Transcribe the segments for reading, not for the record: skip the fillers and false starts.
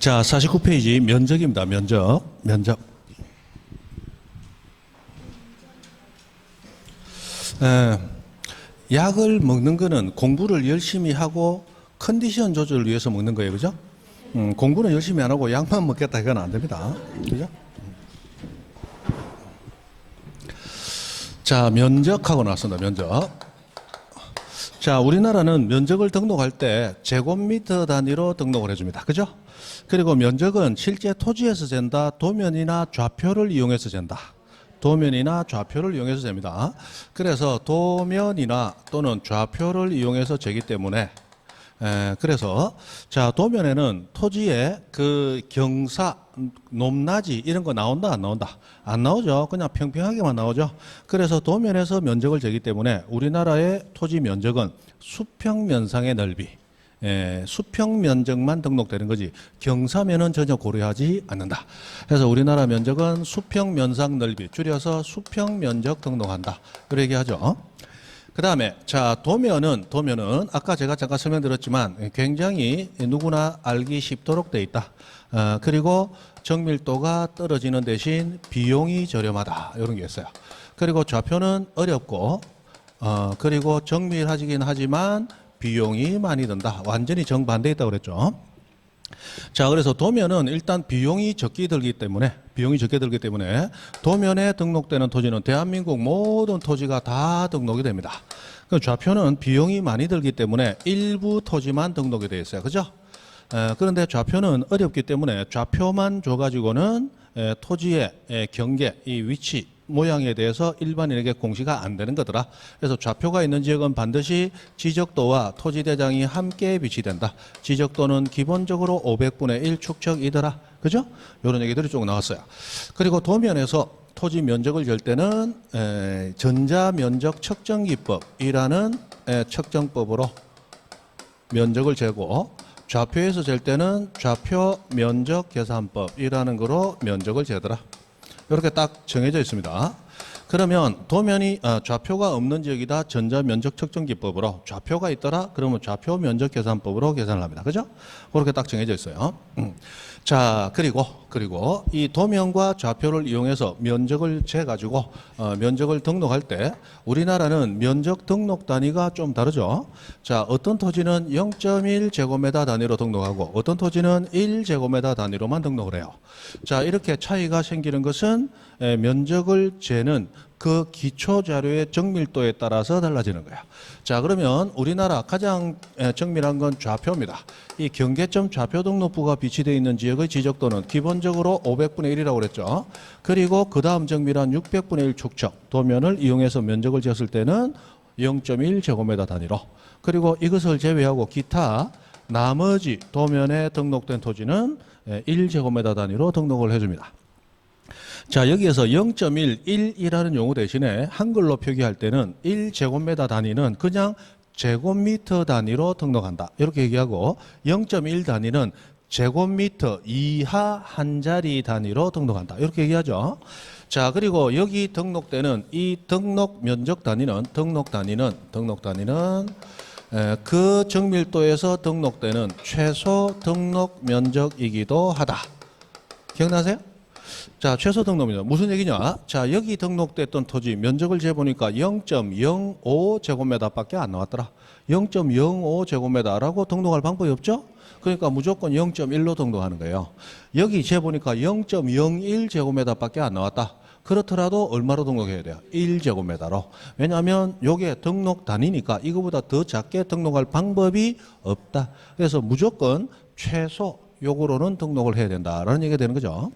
자, 49페이지 면적입니다. 면적. 약을 먹는 거는 공부를 열심히 하고 컨디션 조절을 위해서 먹는 거예요. 그죠? 공부는 열심히 안 하고 약만 먹겠다 이건 안 됩니다. 그죠? 자, 면적하고 나왔습니다. 면적. 자, 우리나라는 면적을 등록할 때 제곱미터 단위로 등록을 해줍니다. 그죠? 그리고 면적은 실제 토지에서 잰다. 도면이나 좌표를 이용해서 잰다. 도면이나 좌표를 이용해서 잽니다. 그래서 도면이나 또는 좌표를 이용해서 재기 때문에 그래서 자, 도면에는 토지의 그 경사, 높낮이 이런 거 나온다 안 나온다? 안 나오죠. 그냥 평평하게만 나오죠. 그래서 도면에서 면적을 재기 때문에 우리나라의 토지 면적은 수평면상의 넓이, 수평 면적만 등록되는 거지 경사면은 전혀 고려하지 않는다. 그래서 우리나라 면적은 수평 면상 넓이 줄여서 수평 면적 등록한다. 그렇게 얘기하죠. 그 다음에 자, 도면은 아까 제가 잠깐 설명드렸지만 굉장히 누구나 알기 쉽도록 돼 있다. 그리고 정밀도가 떨어지는 대신 비용이 저렴하다. 이런 게 있어요. 그리고 좌표는 어렵고 그리고 정밀하긴 하지만 비용이 많이 든다. 완전히 정반대에 있다고 그랬죠. 자, 그래서 도면은 일단 비용이 적게 들기 때문에 도면에 등록되는 토지는 대한민국 모든 토지가 다 등록이 됩니다. 그 좌표는 비용이 많이 들기 때문에 일부 토지만 등록이 되어 있어요. 그죠? 그런데 좌표는 어렵기 때문에 좌표만 줘가지고는 토지의 경계, 이 위치, 모양에 대해서 일반인에게 공시가 안 되는 거더라. 그래서 좌표가 있는 지역은 반드시 지적도와 토지대장이 함께 비치된다. 지적도는 기본적으로 500분의 1 축척이더라. 그죠? 이런 얘기들이 쭉 나왔어요. 그리고 도면에서 토지 면적을 잴 때는 전자면적 측정기법이라는 측정법으로 면적을 재고 좌표에서 잴 때는 좌표 면적 계산법이라는 거로 면적을 재더라. 이렇게 딱 정해져 있습니다. 그러면 도면이 좌표가 없는 지역이다. 전자면적 측정기법으로 좌표가 있더라. 그러면 좌표 면적 계산법으로 계산을 합니다. 그죠? 그렇게 딱 정해져 있어요. 자, 그리고 이 도면과 좌표를 이용해서 면적을 재가지고 면적을 등록할 때 우리나라는 면적 등록 단위가 좀 다르죠. 자, 어떤 토지는 0.1제곱미터 단위로 등록하고 어떤 토지는 1제곱미터 단위로만 등록을 해요. 자, 이렇게 차이가 생기는 것은 면적을 재는 그 기초 자료의 정밀도에 따라서 달라지는 거야. 자, 그러면 우리나라 가장 정밀한 건 좌표입니다. 이 경계점 좌표 등록부가 비치되어 있는 지역의 지적도는 기본적으로 500분의 1이라고 그랬죠. 그리고 그 다음 정밀한 600분의 1 축척 도면을 이용해서 면적을 쟀을 때는 0.1제곱미터 단위로. 그리고 이것을 제외하고 기타 나머지 도면에 등록된 토지는 1제곱미터 단위로 등록을 해줍니다. 자, 여기에서 0.11이라는 용어 대신에 한글로 표기할 때는 1제곱미터 단위는 그냥 제곱미터 단위로 등록한다. 이렇게 얘기하고 0.1 단위는 제곱미터 이하 한 자리 단위로 등록한다. 이렇게 얘기하죠. 자, 그리고 여기 등록되는 이 등록 면적 단위는 그 정밀도에서 등록되는 최소 등록 면적이기도 하다. 기억나세요? 자, 최소 등록면적 무슨 얘기냐? 자, 여기 등록됐던 토지 면적을 재보니까 0.05제곱미터밖에 안 나왔더라. 0.05제곱미터라고 등록할 방법이 없죠? 그러니까 무조건 0.1로 등록하는 거예요. 여기 재보니까 0.01제곱미터밖에 안 나왔다. 그렇더라도 얼마로 등록해야 돼요? 1제곱미터로. 왜냐하면 이게 등록 단위니까 이거보다 더 작게 등록할 방법이 없다. 그래서 무조건 최소 요거로는 등록을 해야 된다라는 얘기가 되는 거죠.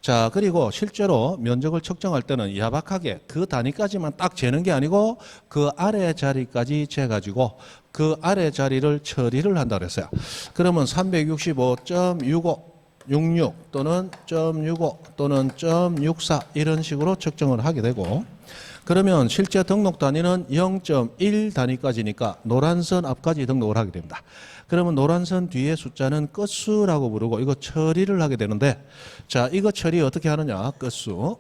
자, 그리고 실제로 면적을 측정할 때는 야박하게 그 단위까지만 딱 재는 게 아니고 그 아래 자리까지 재가지고 그 아래 자리를 처리를 한다고 그랬어요. 그러면 365.6566 또는 .65 또는 .64 이런 식으로 측정을 하게 되고 그러면 실제 등록 단위는 0.1 단위까지니까 노란선 앞까지 등록을 하게 됩니다. 그러면 노란선 뒤에 숫자는 끝수라고 부르고 이거 처리를 하게 되는데 자, 이거 처리 어떻게 하느냐? 끝수.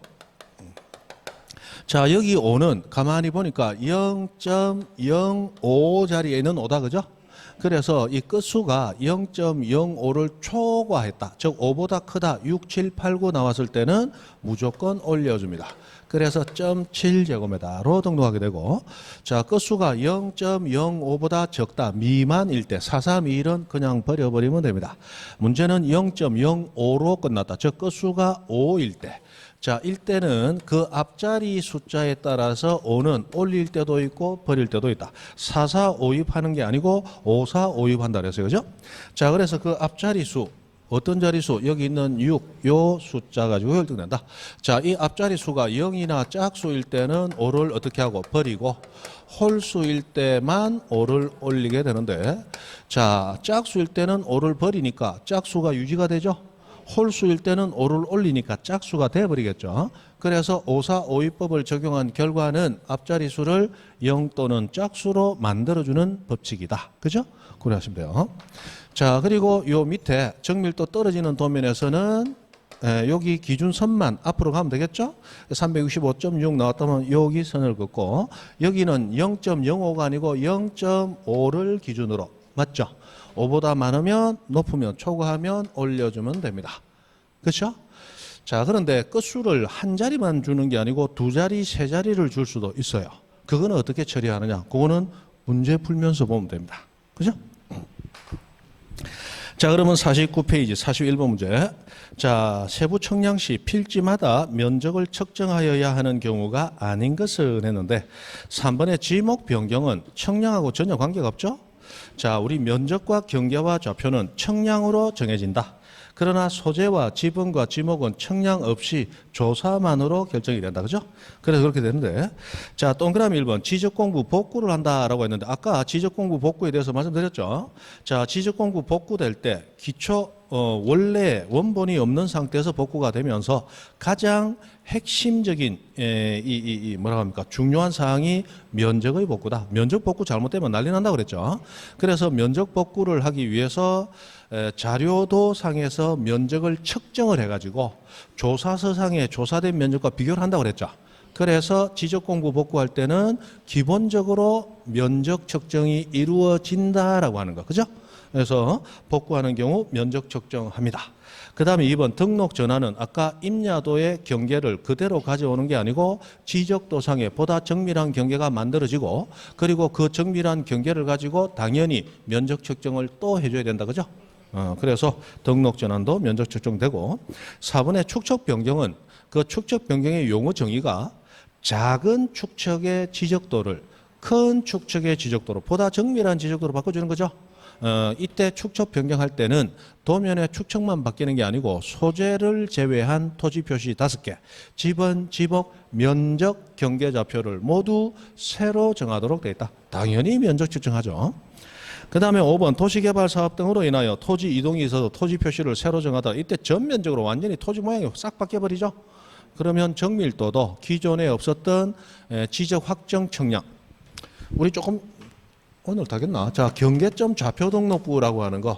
자, 여기 5는 가만히 보니까 0.05 자리에 있는 5다. 그죠? 그래서 이 끝수가 0.05를 초과했다. 즉 5보다 크다. 6, 7, 8, 9 나왔을 때는 무조건 올려줍니다. 그래서 0.7제곱미터로 등록하게 되고, 자, 끝수가 0.05보다 적다, 미만일 때 4321은 그냥 버려버리면 됩니다. 문제는 0.05로 끝났다. 즉 끝수가 5일 때. 자, 일때는 그 앞자리 숫자에 따라서 5는 올릴 때도 있고 버릴 때도 있다. 4452 하는 게 아니고 5452 한다 그랬어요. 그죠? 자, 그래서 그 앞자리 수, 어떤 자리수? 여기 있는 6, 요 숫자 가지고 획득된다. 자, 이 앞자리 수가 0이나 짝수일 때는 5를 어떻게 하고 버리고, 홀수일 때만 5를 올리게 되는데, 자, 짝수일 때는 5를 버리니까 짝수가 유지가 되죠. 홀수일 때는 5를 올리니까 짝수가 돼버리겠죠. 그래서 5452법을 적용한 결과는 앞자리 수를 0 또는 짝수로 만들어주는 법칙이다. 그죠? 고려하시면 돼요. 자, 그리고 요 밑에 정밀도 떨어지는 도면에서는 여기 기준선만 앞으로 가면 되겠죠? 365.6 나왔다면 여기 선을 긋고, 여기는 0.05가 아니고 0.5를 기준으로, 맞죠? 5보다 많으면 높으면 초과하면 올려주면 됩니다. 그렇죠? 자, 그런데 끝수를 한 자리만 주는 게 아니고 두 자리, 세 자리를 줄 수도 있어요. 그거는 어떻게 처리하느냐? 그거는 문제 풀면서 보면 됩니다. 그죠? 자, 그러면 49페이지 41번 문제. 자, 세부 청량 시 필지마다 면적을 측정하여야 하는 경우가 아닌 것을 했는데, 3번의 지목 변경은 청량하고 전혀 관계가 없죠? 자, 우리 면적과 경계와 좌표는 청량으로 정해진다. 그러나 소재와 지분과 지목은 청량 없이 조사만으로 결정이 된다. 그죠? 그래서 그렇게 되는데, 자, 동그라미 1번 지적공부 복구를 한다라고 했는데, 아까 지적공부 복구에 대해서 말씀드렸죠. 자, 지적공부 복구될 때 기초 원래 원본이 없는 상태에서 복구가 되면서 가장 핵심적인 뭐라고 합니까? 중요한 사항이 면적의 복구다. 면적 복구 잘못되면 난리 난다 그랬죠. 그래서 면적 복구를 하기 위해서 자료도 상에서 면적을 측정을 해가지고 조사서상에 조사된 면적과 비교를 한다고 그랬죠. 그래서 지적공부 복구할 때는 기본적으로 면적 측정이 이루어진다라고 하는 거. 그죠? 그래서 복구하는 경우 면적 측정합니다. 그 다음에 2번 등록 전환은 아까 임야도의 경계를 그대로 가져오는 게 아니고 지적도상에 보다 정밀한 경계가 만들어지고, 그리고 그 정밀한 경계를 가지고 당연히 면적 측정을 또 해줘야 된다. 그죠? 그래서 등록 전환도 면적 측정되고, 4번의 축척 변경은 그 축척 변경의 용어 정의가 작은 축척의 지적도를 큰 축척의 지적도로, 보다 정밀한 지적도로 바꿔주는 거죠. 이때 축척 변경할 때는 도면의 축척만 바뀌는 게 아니고 소재를 제외한 토지 표시 5개, 지번, 지목, 면적, 경계 좌표를 모두 새로 정하도록 되어 있다. 당연히 면적 측정하죠. 그 다음에 5번 도시개발 사업 등으로 인하여 토지 이동이 있어서 토지 표시를 새로 정하다. 이때 전면적으로 완전히 토지 모양이 싹 바뀌어버리죠. 그러면 정밀도도 기존에 없었던 지적 확정 청량, 우리 조금 오늘 다겠나? 자, 경계점 좌표 등록부라고 하는 거.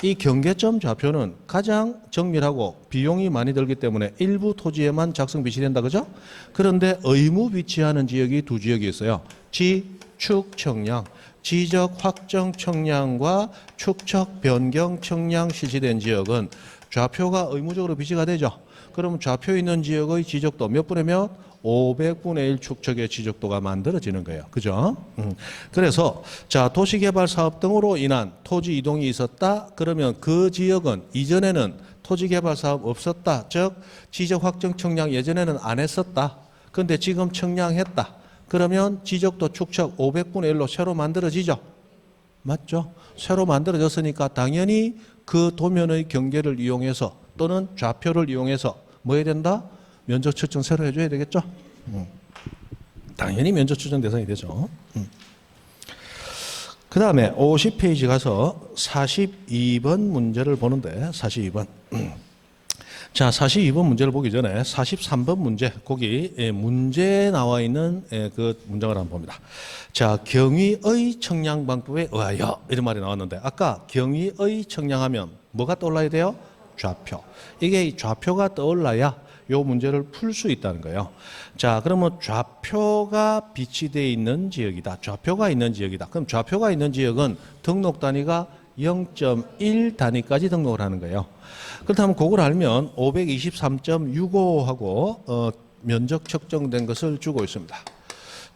이 경계점 좌표는 가장 정밀하고 비용이 많이 들기 때문에 일부 토지에만 작성 비치된다. 그죠? 그런데 의무 비치하는 지역이 두 지역이 있어요. 지축 청량, 지적 확정 청량과 축척 변경 청량 실시된 지역은 좌표가 의무적으로 비치가 되죠. 그럼 좌표 있는 지역의 지적도 몇 분의 몇? 500분의 1 축척의 지적도가 만들어지는 거예요. 그죠? 그래서 자, 도시개발 사업 등으로 인한 토지 이동이 있었다. 그러면 그 지역은 이전에는 토지개발 사업 없었다. 즉 지적 확정 청량 예전에는 안 했었다. 그런데 지금 청량했다. 그러면 지적도 축척 500분의 1로 새로 만들어지죠. 맞죠? 새로 만들어졌으니까 당연히 그 도면의 경계를 이용해서 또는 좌표를 이용해서 뭐 해야 된다? 면적 측정 새로 해줘야 되겠죠? 당연히 면적 측정 대상이 되죠. 그 다음에 50페이지 가서 42번 문제를 보는데, 42번. 자, 42번 문제를 보기 전에 43번 문제, 거기 문제에 나와 있는 그 문장을 한번 봅니다. 자, 경위의 청량 방법에 의하여 이런 말이 나왔는데, 아까 경위의 청량하면 뭐가 떠올라야 돼요? 좌표. 이게 좌표가 떠올라야 요 문제를 풀 수 있다는 거예요. 자, 그러면 좌표가 비치되어 있는 지역이다. 좌표가 있는 지역이다. 그럼 좌표가 있는 지역은 등록 단위가 0.1 단위까지 등록을 하는 거예요. 그렇다면 그걸 알면 523.65하고 면적 측정된 것을 주고 있습니다.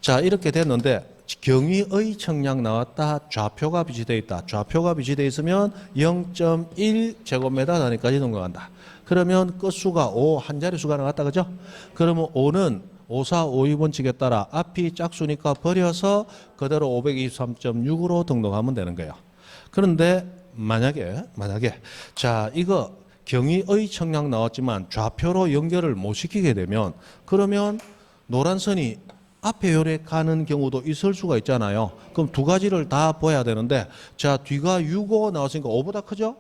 자, 이렇게 됐는데 경위의 청량 나왔다. 좌표가 비치되어 있다. 좌표가 비치되어 있으면 0.1 제곱미터 단위까지 등록한다. 그러면 끝수가 5 한 자릿수가 나왔다. 그죠? 그러면 5는 5, 4, 5, 2번칙에 따라 앞이 짝수니까 버려서 그대로 523.6으로 등록하면 되는 거예요. 그런데 만약에 자, 이거 경위의 청량 나왔지만 좌표로 연결을 못 시키게 되면 그러면 노란 선이 앞에 요래 가는 경우도 있을 수가 있잖아요. 그럼 두 가지를 다 봐야 되는데 자, 뒤가 6, 5 나왔으니까 5보다 크죠?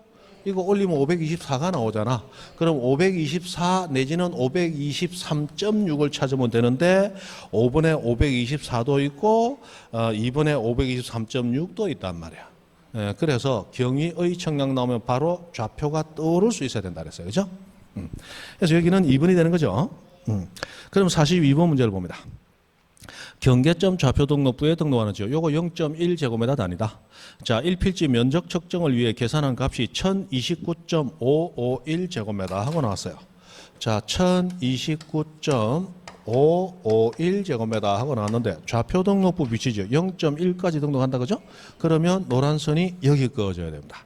이거 올리면 524가 나오잖아. 그럼 524 내지는 523.6을 찾으면 되는데 5번에 524도 있고 2번에 523.6도 있단 말이야. 예, 그래서 경위의 청량 나오면 바로 좌표가 떠오를 수 있어야 된다 그랬어요. 그죠? 그래서 여기는 2번이 되는 거죠. 그럼 42번 문제를 봅니다. 경계점 좌표 등록부에 등록하는 지역. 요거 0.1 제곱미터 단위다. 자, 1필지 면적 측정을 위해 계산한 값이 1029.551 제곱미터 하고 나왔어요. 자, 1029.551 제곱미터 하고 나왔는데 좌표 등록부 위치죠. 0.1까지 등록한다. 그죠? 그러면 노란 선이 여기 그어져야 됩니다.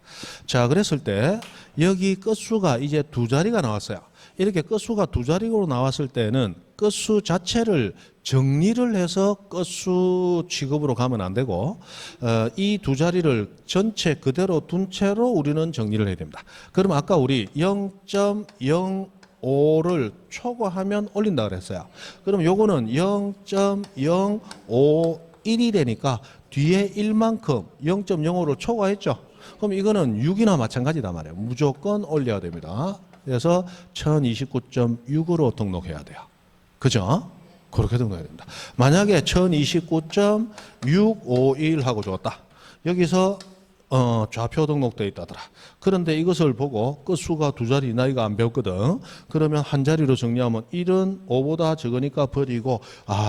자, 그랬을 때 여기 끝수가 이제 두 자리가 나왔어요. 이렇게 끝수가 두 자리로 나왔을 때는 끝수 자체를 정리를 해서 끝수 취급으로 가면 안 되고 이 두 자리를 전체 그대로 둔 채로 우리는 정리를 해야 됩니다. 그럼 아까 우리 0.05를 초과하면 올린다 그랬어요. 그럼 요거는 0.051이 되니까 뒤에 1만큼 0.05를 초과했죠. 그럼 이거는 6이나 마찬가지다 말이에요. 무조건 올려야 됩니다. 그래서 1029.6으로 등록해야 돼요. 그죠? 그렇게 등록해야 됩니다. 만약에 1029.651 하고 줬다. 여기서 좌표 등록되어 있다더라. 그런데 이것을 보고 끝수가 두 자리 나이가 안 배웠거든. 그러면 한 자리로 정리하면 1은 5보다 적으니까 버리고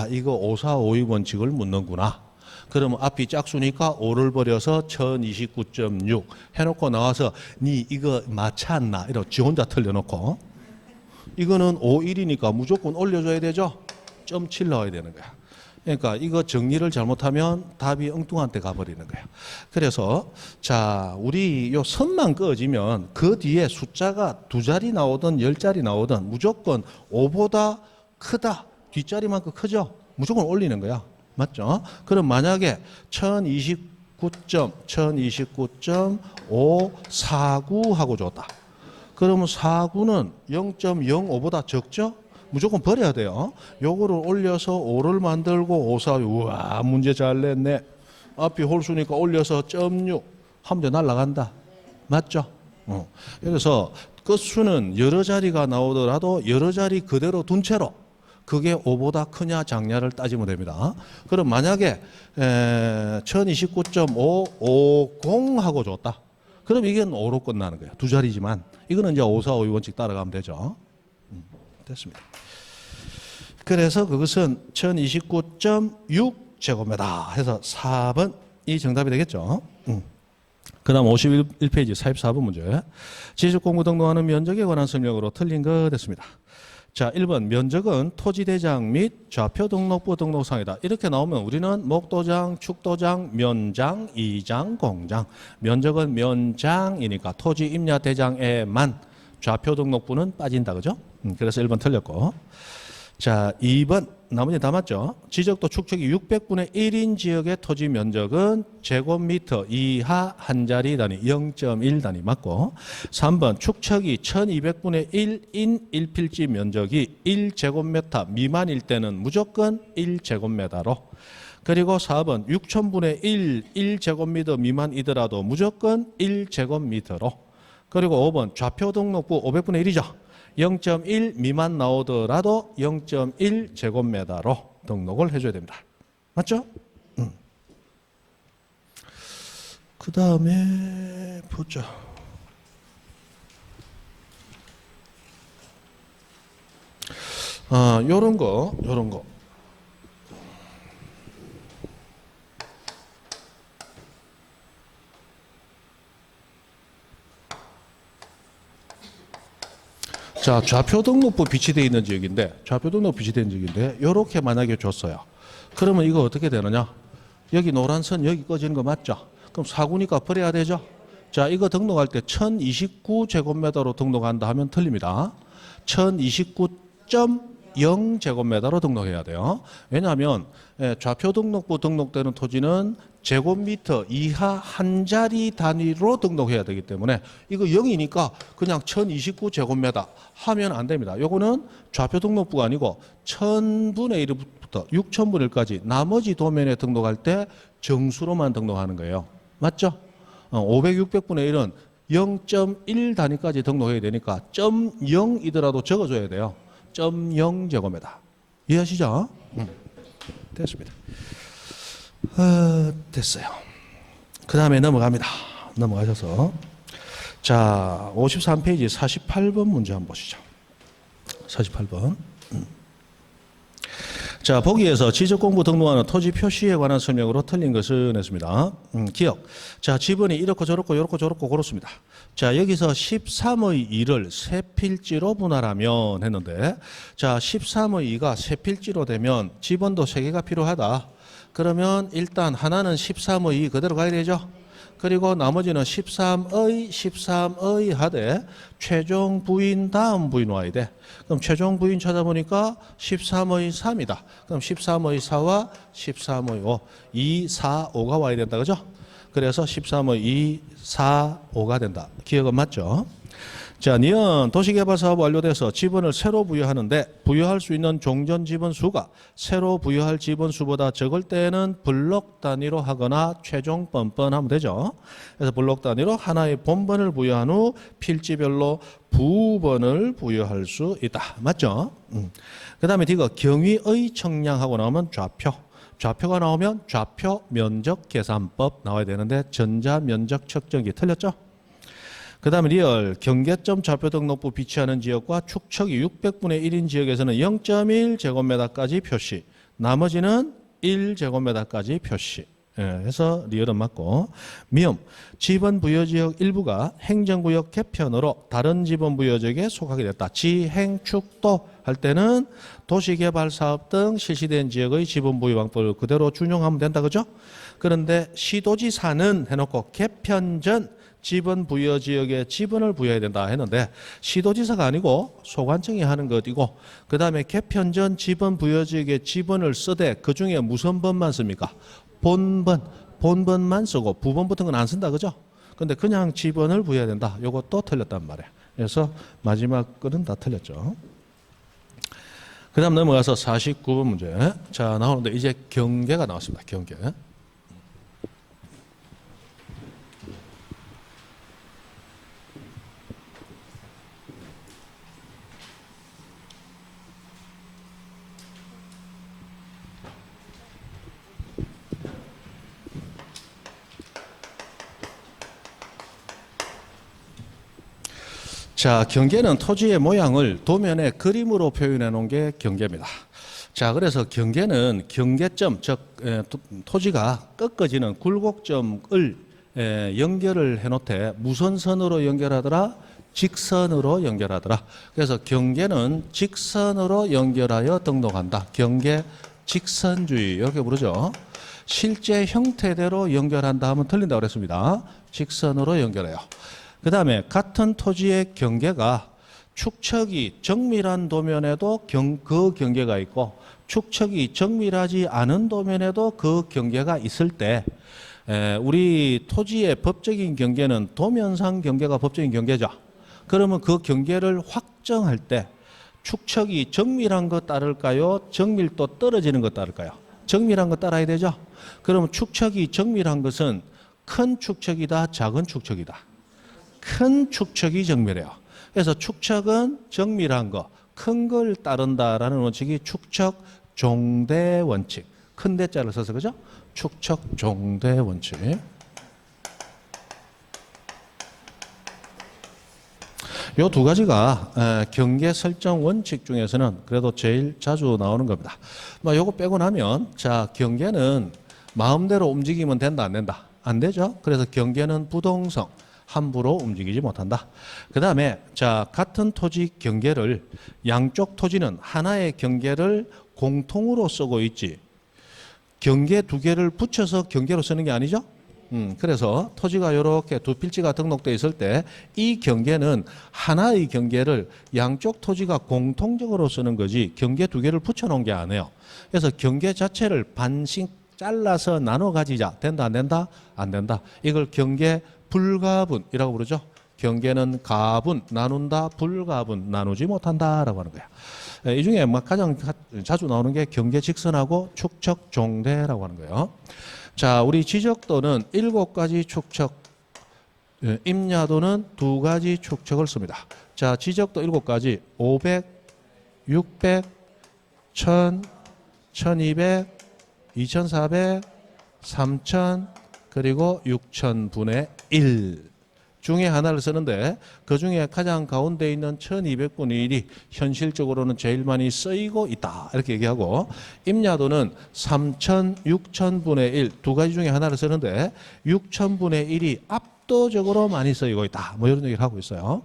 이거 5, 4, 5, 2번칙을 묻는구나. 그러면 앞이 짝수니까 5를 버려서 1029.6 해놓고 나와서 니 이거 맞지 않나? 이러고 지 혼자 틀려놓고 이거는 51이니까 무조건 올려줘야 되죠? 점 7 나와야 되는 거야. 그러니까 이거 정리를 잘못하면 답이 엉뚱한 데 가버리는 거야. 그래서 자, 우리 요 선만 그어지면 그 뒤에 숫자가 두 자리 나오든 10자리 나오든 무조건 5보다 크다. 뒷자리만큼 크죠? 무조건 올리는 거야. 맞죠? 그럼 만약에 1029.549 하고 줬다. 그러면 49는 0.05보다 적죠? 무조건 버려야 돼요. 요거를 올려서 5를 만들고 5, 4, 우와, 문제 잘 냈네. 앞이 홀수니까 올려서 0.6 하면 돼, 날아간다. 맞죠? 그래서 끝수는 여러 자리가 나오더라도 여러 자리 그대로 둔 채로 그게 5보다 크냐 작냐를 따지면 됩니다. 그럼 만약에 1029.550 하고 줬다. 그럼 이게 5로 끝나는 거예요. 두 자리지만 이거는 이제 5, 4, 5, 2번씩 따라가면 되죠. 됐습니다. 그래서 그것은 1029.6 제곱미터 해서 4번이 정답이 되겠죠. 그 다음 51페이지 44번 문제. 지적공부 등록하는 면적에 관한 설명으로 틀린 거 됐습니다. 자, 1번 면적은 토지대장 및 좌표 등록부 등록상이다. 이렇게 나오면 우리는 목도장, 축도장, 면장, 이장, 공장. 면적은 면장이니까 토지 임야 대장에만 좌표 등록부는 빠진다. 그죠? 그래서 1번 틀렸고. 자, 2번 나머지 다 맞죠? 지적도 축척이 600분의 1인 지역의 토지 면적은 제곱미터 이하 한 자리 단위 0.1 단위 맞고, 3번 축척이 1200분의 1인 1필지 면적이 1제곱미터 미만일 때는 무조건 1제곱미터로, 그리고 4번 6000분의 1제곱미터 미만이더라도 무조건 1제곱미터로, 그리고 5번 좌표 등록부 500분의 1이죠. 0.1 미만 나오더라도 0.1 제곱미터로 등록을 해줘야 됩니다. 맞죠? 그 다음에 보자. 요런 거, 요런 거. 자, 좌표 등록부 비치되어 있는 지역인데, 좌표 등록 비치되어 있는 지역인데, 요렇게 만약에 줬어요. 그러면 이거 어떻게 되느냐? 여기 노란 선 여기 꺼지는 거 맞죠? 그럼 사구니까 버려야 되죠? 자, 이거 등록할 때 1029제곱미터로 등록한다 하면 틀립니다. 1029.0제곱미터로 등록해야 돼요. 왜냐하면 좌표 등록부 등록되는 토지는 제곱미터 이하 한 자리 단위로 등록해야 되기 때문에 이거 0이니까 그냥 1029제곱미터 하면 안 됩니다. 요거는 좌표 등록부가 아니고 1000분의 1부터 6000분의 1까지 나머지 도면에 등록할 때 정수로만 등록하는 거예요. 맞죠? 500, 600분의 1은 0.1 단위까지 등록해야 되니까 0이더라도 적어줘야 돼요. 0제곱미터. 이해하시죠? 됐습니다. 됐어요. 그 다음에 넘어갑니다. 넘어가셔서 자 53페이지 48번 문제 한번 보시죠. 48번. 자, 보기에서 지적공부 등록하는 토지 표시에 관한 설명으로 틀린 것은 했습니다. 기억. 자, 지번이 이렇고 저렇고 요렇고 저렇고 그렇습니다. 자, 여기서 13의 2를 세 필지로 분할하면 했는데, 자, 13의 2가 세 필지로 되면 지번도 3개가 필요하다. 그러면 일단 하나는 13의 2 그대로 가야 되죠. 그리고 나머지는 13의 하되 최종 부인 다음 부인 와야 돼. 그럼 최종 부인 찾아보니까 13의 3이다. 그럼 13의 4와 13의 5, 2, 4, 5가 와야 된다. 그죠? 그래서 13의 2, 4, 5가 된다. 기억은 맞죠? 자, 니은 도시개발사업 완료돼서 지번을 새로 부여하는데 부여할 수 있는 종전 지번 수가 새로 부여할 지번 수보다 적을 때에는 블록 단위로 하거나 최종 번번하면 되죠. 그래서 블록 단위로 하나의 본번을 부여한 후 필지별로 부번을 부여할 수 있다. 맞죠? 그 다음에 이거 경위의 청량하고 나오면 좌표. 좌표가 나오면 좌표 면적 계산법 나와야 되는데 전자 면적 측정기 틀렸죠? 그 다음에 리얼 경계점 좌표 등록부 비치하는 지역과 축척이 600분의 1인 지역에서는 0.1제곱미터까지 표시, 나머지는 1제곱미터까지 표시. 해서 리얼은 맞고, 미음 지번 부여지역 일부가 행정구역 개편으로 다른 지번 부여지역에 속하게 됐다. 지행축도 할 때는 도시개발사업 등 실시된 지역의 지번 부여 방법을 그대로 준용하면 된다. 그죠? 그런데 시도지사는 해놓고 개편 전 지번 부여 지역에 지번을 부여해야 된다 했는데 시도지사가 아니고 소관청이 하는 것이고 그 다음에 개편 전 지번 부여 지역에 지번을 쓰되 그 중에 무슨 번만 씁니까? 본번만 쓰고 부번 같은 건 안 쓴다. 그죠? 근데 그냥 지번을 부여해야 된다. 이것도 틀렸단 말이에요. 그래서 마지막 거는 다 틀렸죠. 그 다음 넘어가서 49번 문제. 자, 나오는데 이제 경계가 나왔습니다. 경계. 자, 경계는 토지의 모양을 도면에 그림으로 표현해 놓은 게 경계입니다. 자, 그래서 경계는 경계점, 즉 토지가 꺾어지는 굴곡점을 연결을 해놓되 무슨 선으로 연결하더라? 직선으로 연결하더라. 그래서 경계는 직선으로 연결하여 등록한다. 경계 직선주의 이렇게 부르죠. 실제 형태대로 연결한다 하면 틀린다고 그랬습니다. 직선으로 연결해요. 그 다음에 같은 토지의 경계가 축척이 정밀한 도면에도 그 경계가 있고 축척이 정밀하지 않은 도면에도 그 경계가 있을 때 우리 토지의 법적인 경계는 도면상 경계가 법적인 경계죠. 그러면 그 경계를 확정할 때 축척이 정밀한 것 따를까요? 정밀도 떨어지는 것 따를까요? 정밀한 것 따라야 되죠. 그러면 축척이 정밀한 것은 큰 축척이다, 작은 축척이다. 큰 축척이 정밀해요. 그래서 축척은 정밀한 거, 큰 걸 따른다라는 원칙이 축척 종대 원칙. 큰 대자를 써서 그죠? 축척 종대 원칙. 요 두 가지가 경계 설정 원칙 중에서는 그래도 제일 자주 나오는 겁니다. 요거 빼고 나면 자 경계는 마음대로 움직이면 된다 안 된다? 안 되죠. 그래서 경계는 부동성, 함부로 움직이지 못한다. 그 다음에 자 같은 토지 경계를 양쪽 토지는 하나의 경계를 공통으로 쓰고 있지 경계 두 개를 붙여서 경계로 쓰는 게 아니죠. 그래서 토지가 이렇게 두 필지가 등록되어 있을 때 이 경계는 하나의 경계를 양쪽 토지가 공통적으로 쓰는 거지 경계 두 개를 붙여놓은 게 아니에요. 그래서 경계 자체를 반씩 잘라서 나눠 가지자. 된다 안 된다? 안 된다. 이걸 경계 불가분이라고 부르죠. 경계는 가분, 나눈다, 불가분, 나누지 못한다라고 하는 거야. 이 중에 가장 자주 나오는 게 경계 직선하고 축척 종대라고 하는 거예요. 자, 우리 지적도는 7가지 축척, 임야도는 2가지 축척을 씁니다. 자, 지적도 7가지, 500, 600, 1000, 1200, 2400, 3000, 그리고 6000분의 1 중에 하나를 쓰는데 그 중에 가장 가운데 있는 1200분의 1이 현실적으로는 제일 많이 쓰이고 있다. 이렇게 얘기하고 임야도는 3000, 6000분의 1 두 가지 중에 하나를 쓰는데 6000분의 1이 압도적으로 많이 쓰이고 있다. 뭐 이런 얘기를 하고 있어요.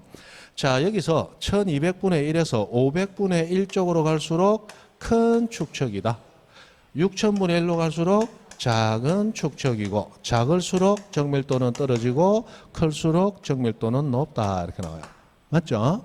자, 여기서 1200분의 1에서 500분의 1 쪽으로 갈수록 큰 축척이다. 6000분의 1로 갈수록 작은 축척이고 작을수록 정밀도는 떨어지고 클수록 정밀도는 높다 이렇게 나와요. 맞죠?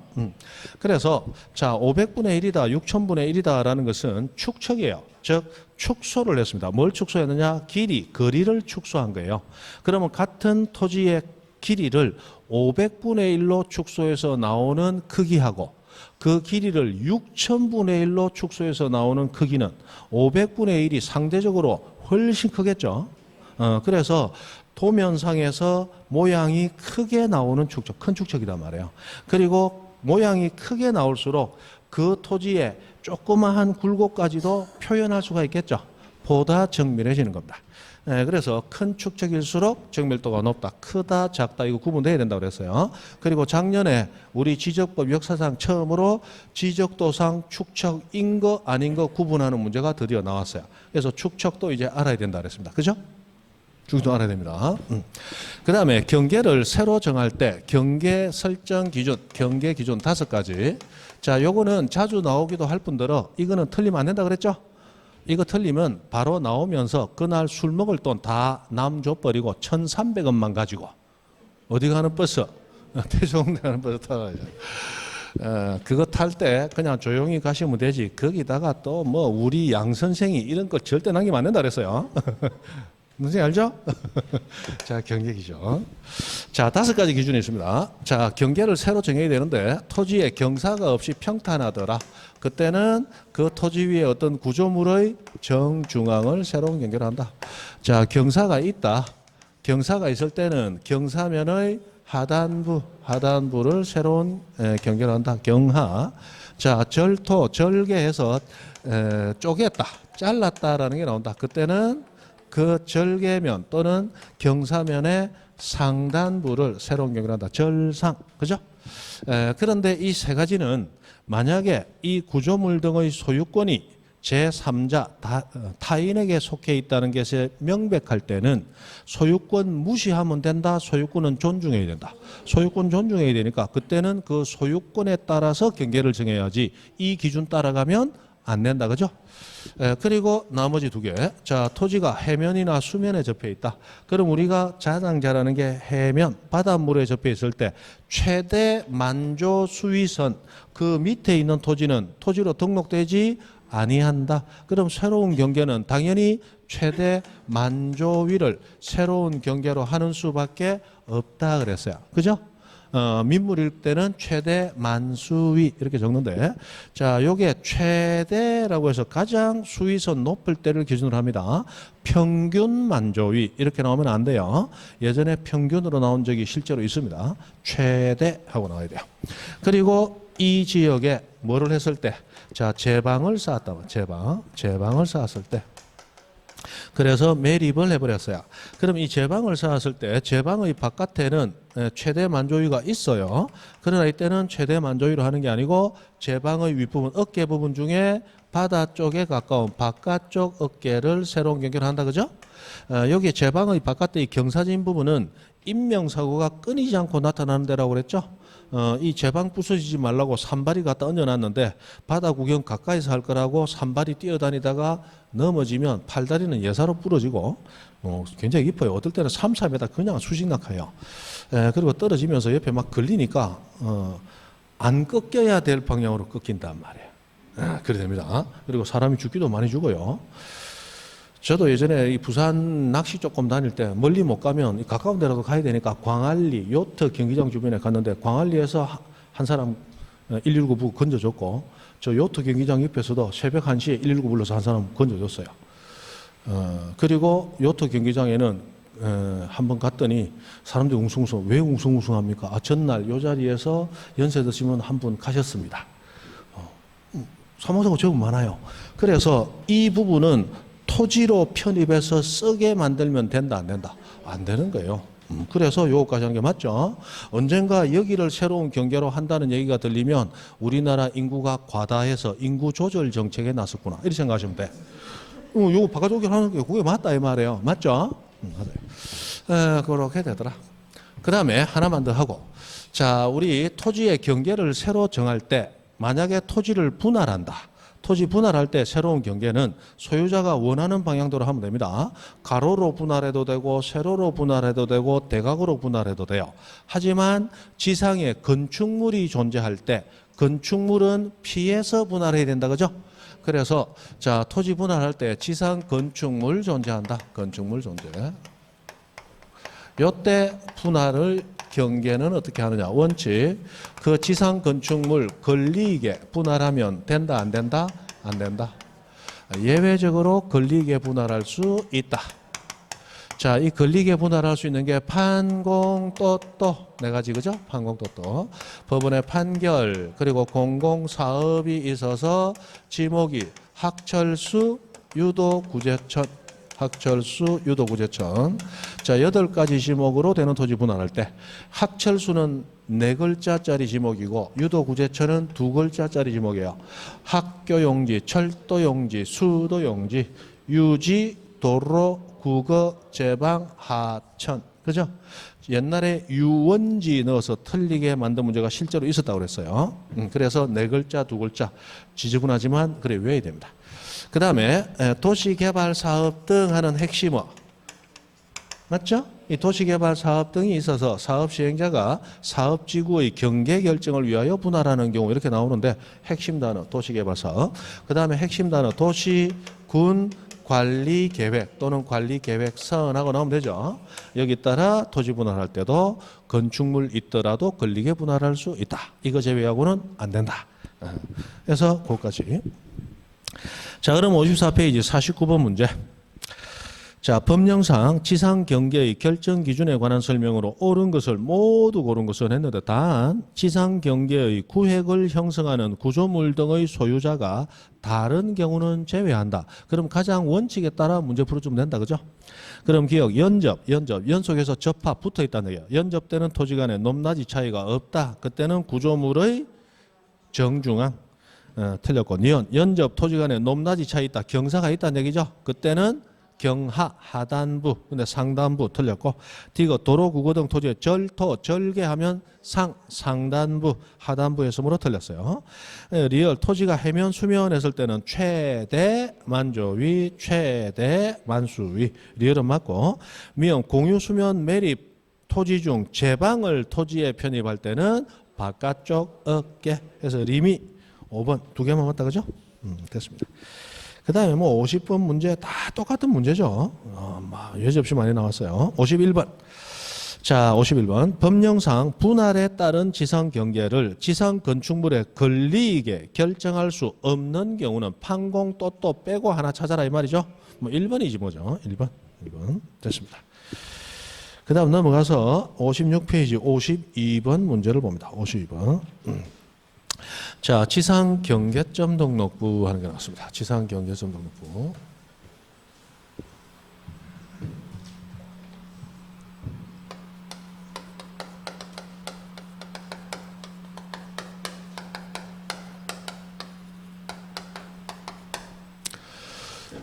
그래서 자 500분의 1이다 6000분의 1이다라는 것은 축척이에요. 즉 축소를 했습니다. 뭘 축소했느냐? 길이, 거리를 축소한 거예요. 그러면 같은 토지의 길이를 500분의 1로 축소해서 나오는 크기하고 그 길이를 6000분의 1로 축소해서 나오는 크기는 500분의 1이 상대적으로 훨씬 크겠죠. 그래서 도면상에서 모양이 크게 나오는 축척, 큰 축척이란 말이에요. 그리고 모양이 크게 나올수록 그 토지의 조그마한 굴곡까지도 표현할 수가 있겠죠. 보다 정밀해지는 겁니다. 그래서 큰 축척일수록 정밀도가 높다. 크다, 작다 이거 구분돼야 된다고 그랬어요. 그리고 작년에 우리 지적법 역사상 처음으로 지적도상 축척인 거 아닌 거 구분하는 문제가 드디어 나왔어요. 그래서 축척도 이제 알아야 된다 그랬습니다. 그죠? 축척도 알아야 됩니다. 그 다음에 경계를 새로 정할 때 경계 설정 기준, 경계 기준 5가지. 자, 요거는 자주 나오기도 할 뿐더러 이거는 틀리면 안 된다 그랬죠? 이거 틀리면 바로 나오면서 그날 술 먹을 돈 다 남 줘버리고 1,300원만 가지고 어디 가는 버스? 태종대 가는 버스 타가야죠. 그거 탈 때 그냥 조용히 가시면 되지. 거기다가 또 뭐 우리 양 선생이 이런 거 절대 남기면 안 된다 그랬어요. 선생님 알죠? 자, 경계 기준. 자, 5가지 기준이 있습니다. 자, 경계를 새로 정해야 되는데 토지에 경사가 없이 평탄하더라. 그때는 그 토지 위에 어떤 구조물의 정중앙을 새로운 경계로 한다. 자, 경사가 있다. 경사가 있을 때는 경사면의 하단부를 새로운 경계로 한다. 경하. 자, 절토, 절개해서 쪼갰다, 잘랐다라는 게 나온다. 그때는 그 절개면 또는 경사면의 상단부를 새로운 경계로 한다. 절상. 그죠? 그런데 이 3가지는 만약에 이 구조물 등의 소유권이 제3자 타인에게 속해 있다는 것이 명백할 때는 소유권 무시하면 된다. 소유권은 존중해야 된다. 소유권 존중해야 되니까 그때는 그 소유권에 따라서 경계를 정해야지 이 기준 따라가면 안 된다. 그죠? 그리고 나머지 2개. 자, 토지가 해면이나 수면에 접해 있다. 그럼 우리가 가장 잘 아는 게 해면, 바닷물에 접해 있을 때 최대 만조 수위선 그 밑에 있는 토지는 토지로 등록되지 아니한다. 그럼 새로운 경계는 당연히 최대 만조위를 새로운 경계로 하는 수밖에 없다 그랬어요. 그죠? 민물일 때는 최대 만수위 이렇게 적는데 자, 요게 최대라고 해서 가장 수위선 높을 때를 기준으로 합니다. 평균 만조위 이렇게 나오면 안 돼요. 예전에 평균으로 나온 적이 실제로 있습니다. 최대 하고 나와야 돼요. 그리고 이 지역에 뭐를 했을 때 자, 제방을 쌓았다. 제방을 쌓았을 때 그래서 매립을 해버렸어요. 그럼 이 제방을 쌓았을 때 제방의 바깥에는 최대 만조위가 있어요. 그러나 이때는 최대 만조위로 하는 게 아니고 제방의 윗부분 어깨 부분 중에 바다 쪽에 가까운 바깥쪽 어깨를 새로운 경계로 한다 그죠? 여기 제방의 바깥의 경사진 부분은 인명사고가 끊이지 않고 나타나는 데라고 그랬죠? 이 제방 부서지지 말라고 산발이 갖다 얹어놨는데 바다 구경 가까이서 할 거라고 산발이 뛰어다니다가 넘어지면 팔다리는 예사로 부러지고 굉장히 깊어요. 어떨 때는 3, 4m 그냥 수직 낙하요. 그리고 떨어지면서 옆에 막 걸리니까 안 꺾여야 될 방향으로 꺾인단 말이에요. 그래 됩니다. 그리고 사람이 죽기도 많이 죽어요. 저도 예전에 이 부산 낚시 조금 다닐 때 멀리 못 가면 가까운 데라도 가야 되니까 광안리 요트 경기장 주변에 갔는데 광안리에서 한 사람 119 부고 건져줬고 저 요트 경기장 옆에서도 새벽 1시에 119 불러서 한 사람 건져줬어요. 그리고 요트 경기장에는 한번 갔더니 사람들이 웅성웅성 왜 웅성웅성합니까? 전날 요 자리에서 연세 드시면 한 분 가셨습니다. 사망사고 제법 많아요. 그래서 이 부분은 토지로 편입해서 쓰게 만들면 된다 안 된다? 안 되는 거예요. 그래서 요거까지 하는 게 맞죠. 언젠가 여기를 새로운 경계로 한다는 얘기가 들리면 우리나라 인구가 과다해서 인구 조절 정책에 나섰구나 이렇게 생각하시면 돼. 요거 바깥쪽에 하는 게 그게 맞다 이 말이에요. 맞죠? 맞아요. 그렇게 되더라. 그 다음에 하나만 더 하고 자 우리 토지의 경계를 새로 정할 때 만약에 토지를 분할한다. 토지 분할할 때 새로운 경계는 소유자가 원하는 방향대로 하면 됩니다. 가로로 분할해도 되고 세로로 분할해도 되고 대각으로 분할해도 돼요. 하지만 지상에 건축물이 존재할 때 건축물은 피해서 분할해야 된다 그죠? 그래서 자 토지 분할할 때 지상 건축물 존재한다. 건축물 존재. 요때 분할을 경계는 어떻게 하느냐 원칙 그 지상 건축물 걸리게 분할하면 된다 안 된다? 안 된다. 예외적으로 걸리게 분할할 수 있다. 자, 이 걸리게 분할할 수 있는 게 판공또또 네 가지 그죠? 판공또또 법원의 판결 그리고 공공사업이 있어서 지목이 학철수 유도구제천 학철수 유도구제천 자 8가지 지목으로 되는 토지 분할할 때 학철수는 4글자짜리 지목이고 유도구제천은 2글자짜리 지목이에요. 학교용지, 철도용지, 수도용지, 유지, 도로, 국어, 제방, 하천 그죠? 옛날에 유원지 넣어서 틀리게 만든 문제가 실제로 있었다고 그랬어요. 그래서 4글자, 2글자 지저분하지만 그래 외워야 됩니다. 그 다음에 도시개발사업 등 하는 핵심어 맞죠? 이 도시개발사업 등이 있어서 사업시행자가 사업지구의 경계 결정을 위하여 분할하는 경우 이렇게 나오는데 핵심 단어 도시개발사업 그 다음에 핵심 단어 도시군 관리계획 또는 관리계획서하고 나오면 되죠. 여기 따라 토지 분할할 때도 건축물 있더라도 걸리게 분할할 수 있다. 이거 제외하고는 안 된다. 그래서 그것까지. 자, 그럼 54페이지 49번 문제. 자, 법령상 지상 경계의 결정 기준에 관한 설명으로 옳은 것을 모두 고른 것은 했는데 단 지상 경계의 구획을 형성하는 구조물 등의 소유자가 다른 경우는 제외한다. 그럼 가장 원칙에 따라 문제 풀어주면 된다. 그죠? 그럼 기억 연속에서 접합 붙어 있다는 얘기예요. 연접 때는 토지 간에 높낮이 차이가 없다. 그때는 구조물의 정중앙 틀렸고 연접 토지 간에 높낮이 차이 있다. 경사가 있다는 얘기죠. 그때는 경하 하단부 근데 상단부 틀렸고 디귿 도로 구거 등 토지의 절토 절개하면 상단부 하단부에서므로 틀렸어요. 리얼 토지가 해면 수면 했을 때는 최대 만조위 최대 만수위 리얼은 맞고 미음 공유 수면 매립 토지 중 제방을 토지에 편입할 때는 바깥쪽 어깨 해서 리미 5번 2개만 맞다 그죠? 됐습니다. 그 다음에 뭐 50번 문제 다 똑같은 문제죠. 여지없이 많이 나왔어요. 51번. 자, 51번. 법령상 분할에 따른 지상 경계를 지상 건축물에 걸리게 결정할 수 없는 경우는 판공 또 빼고 하나 찾아라 이 말이죠. 뭐 1번이지 뭐죠. 1번. 됐습니다. 그 다음 넘어가서 56페이지 52번 문제를 봅니다. 52번. 자, 지상 경계점 등록부 하는 게 나왔습니다. 지상 경계점 등록부.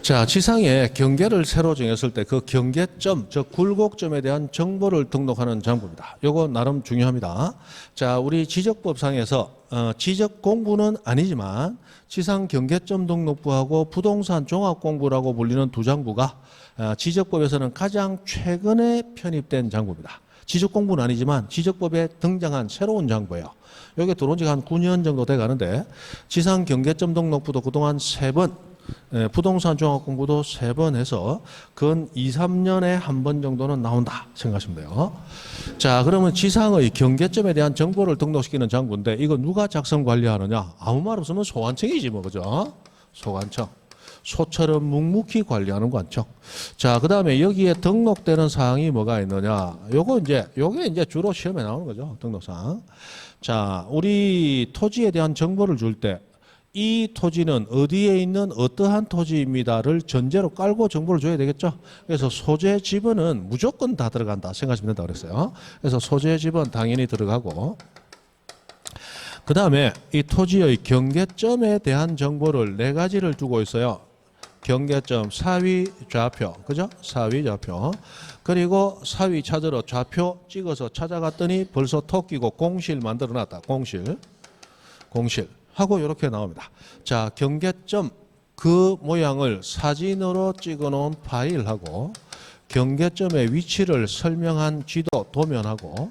자, 지상에 경계를 새로 정했을 때 그 경계점, 즉 굴곡점에 대한 정보를 등록하는 장부입니다. 요거 나름 중요합니다. 자, 우리 지적법상에서 지적 공부는 아니지만 지상 경계점 등록부하고 부동산 종합공부라고 불리는 두 장부가 지적법에서는 가장 최근에 편입된 장부입니다. 지적 공부는 아니지만 지적법에 등장한 새로운 장부예요. 여기 들어온 지가 한 9년 정도 돼 가는데 지상 경계점 등록부도 그동안 3번, 부동산 종합공부도 3번 해서 근 2, 3년에 한 번 정도는 나온다 생각하시면 돼요. 자, 그러면 지상의 경계점에 대한 정보를 등록시키는 장부인데 이거 누가 작성 관리하느냐? 아무 말 없으면 소관청이지 뭐, 그죠? 소관청. 소처럼 묵묵히 관리하는 관청. 자, 그 다음에 여기에 등록되는 사항이 뭐가 있느냐? 요게 이제 주로 시험에 나오는 거죠. 등록사항. 자, 우리 토지에 대한 정보를 줄 때 이 토지는 어디에 있는 어떠한 토지입니다를 전제로 깔고 정보를 줘야 되겠죠. 그래서 소재 지번은 무조건 다 들어간다 생각하시면 된다고 그랬어요. 그래서 소재 지번 당연히 들어가고 그 다음에 이 토지의 경계점에 대한 정보를 4가지를 두고 있어요. 경계점, 사위, 좌표, 그죠? 사위, 좌표. 그리고 사위 찾으러 좌표 찍어서 찾아갔더니 벌써 토끼고 공실 만들어 놨다. 공실. 하고 이렇게 나옵니다. 자, 경계점 그 모양을 사진으로 찍어 놓은 파일하고 경계점의 위치를 설명한 지도, 도면하고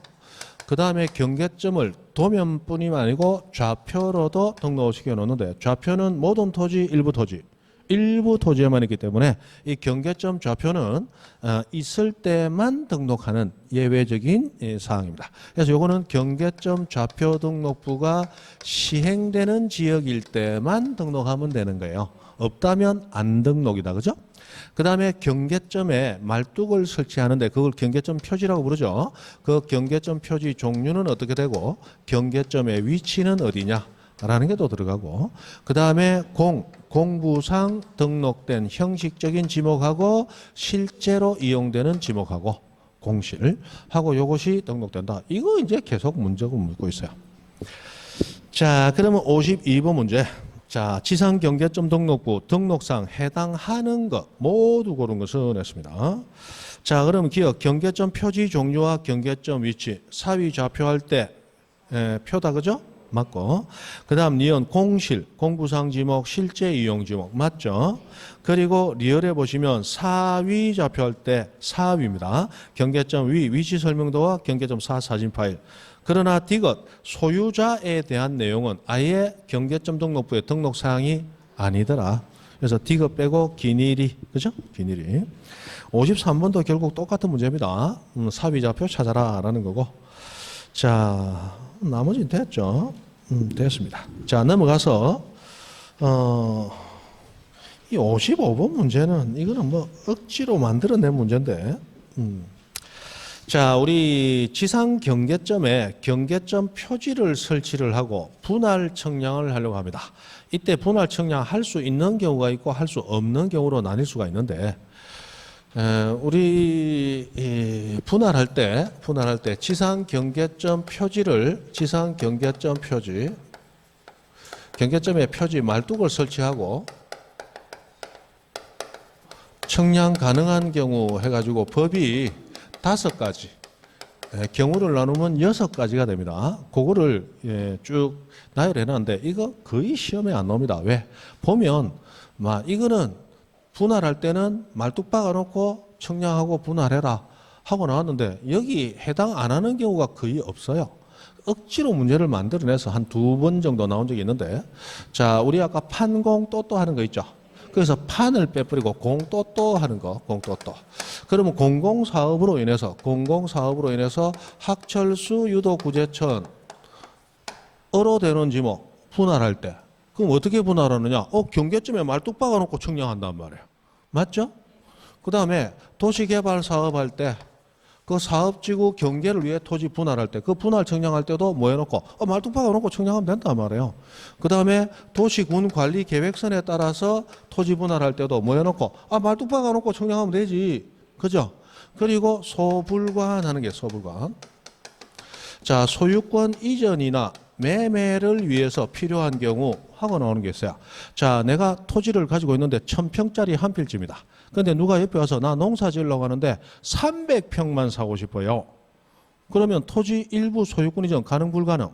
그 다음에 경계점을 도면뿐이 아니고 좌표로도 등록을 시켜 놓는데 좌표는 모든 토지, 일부 토지에만 있기 때문에 이 경계점 좌표는 있을 때만 등록하는 예외적인 사항입니다. 그래서 요거는 경계점 좌표 등록부가 시행되는 지역일 때만 등록하면 되는 거예요. 없다면 안 등록이다. 그죠? 그 다음에 경계점에 말뚝을 설치하는데 그걸 경계점 표지라고 부르죠. 그 경계점 표지 종류는 어떻게 되고 경계점의 위치는 어디냐 라는 게 또 들어가고 그 다음에 공부상 등록된 형식적인 지목하고 실제로 이용되는 지목하고 공실하고 요것이 등록된다. 이거 이제 계속 문제가 묻고 있어요. 자, 그러면 52번 문제. 자, 지상 경계점 등록부 등록상 해당하는 것 모두 고른 것을 냈습니다. 자, 그러면 기억 경계점 표지 종류와 경계점 위치 사위 좌표할 때 표다 그죠? 맞고 그 다음 니은 공실, 공부상 지목, 실제 이용 지목 맞죠? 그리고 리얼에 보시면 사위 좌표할 때 사위입니다. 경계점 위, 위치 설명도와 경계점 사 사진 파일. 그러나 디귿, 소유자에 대한 내용은 아예 경계점 등록부의 등록사항이 아니더라. 그래서 디귿 빼고 기니리, 그죠? 기니리. 53번도 결국 똑같은 문제입니다. 사위 좌표 찾아라 라는 거고. 자, 나머지는 됐죠. 됐습니다. 자, 넘어가서 이 55번 문제는 이거는 뭐 억지로 만들어낸 문제인데 자, 우리 지상 경계점에 경계점 표지를 설치를 하고 분할 청량을 하려고 합니다. 이때 분할 청량 할 수 있는 경우가 있고 할 수 없는 경우로 나뉠 수가 있는데 우리 분할할 때 지상 경계점 표지를 경계점에 표지 말뚝을 설치하고 청량 가능한 경우 해가지고 법이 5가지 경우를 나누면 6가지가 됩니다. 그거를 쭉 나열해 놨는데 이거 거의 시험에 안 나옵니다. 왜? 보면 이거는 분할할 때는 말뚝 박아놓고 청량하고 분할해라 하고 나왔는데 여기 해당 안 하는 경우가 거의 없어요. 억지로 문제를 만들어내서 한 2번 정도 나온 적이 있는데 자, 우리 아까 판공 또또 하는 거 있죠. 그래서 판을 빼버리고 공또또 하는 거, 공또또. 그러면 공공사업으로 인해서 학철수 유도구제천 어로 되는 지목 분할할 때 그럼 어떻게 분할하느냐? 경계점에 말뚝 박아놓고 청량한단 말이에요. 맞죠? 그 다음에 도시개발 사업할 때 그 사업지구 경계를 위해 토지 분할할 때 그 분할 청량할 때도 뭐 해놓고 말뚝 박아놓고 청량하면 된단 말이에요. 그 다음에 도시군 관리 계획선에 따라서 토지 분할할 때도 뭐 해놓고 말뚝 박아놓고 청량하면 되지. 그죠? 그리고 소불관 하는 게 소불관. 자, 소유권 이전이나 매매를 위해서 필요한 경우 하고 나오는 게 있어요. 자, 내가 토지를 가지고 있는데 1000평짜리 한 필지입니다. 근데 누가 옆에 와서 나 농사 지으려고 하는데 300평만 사고 싶어요. 그러면 토지 일부 소유권 이전 가능 불가능?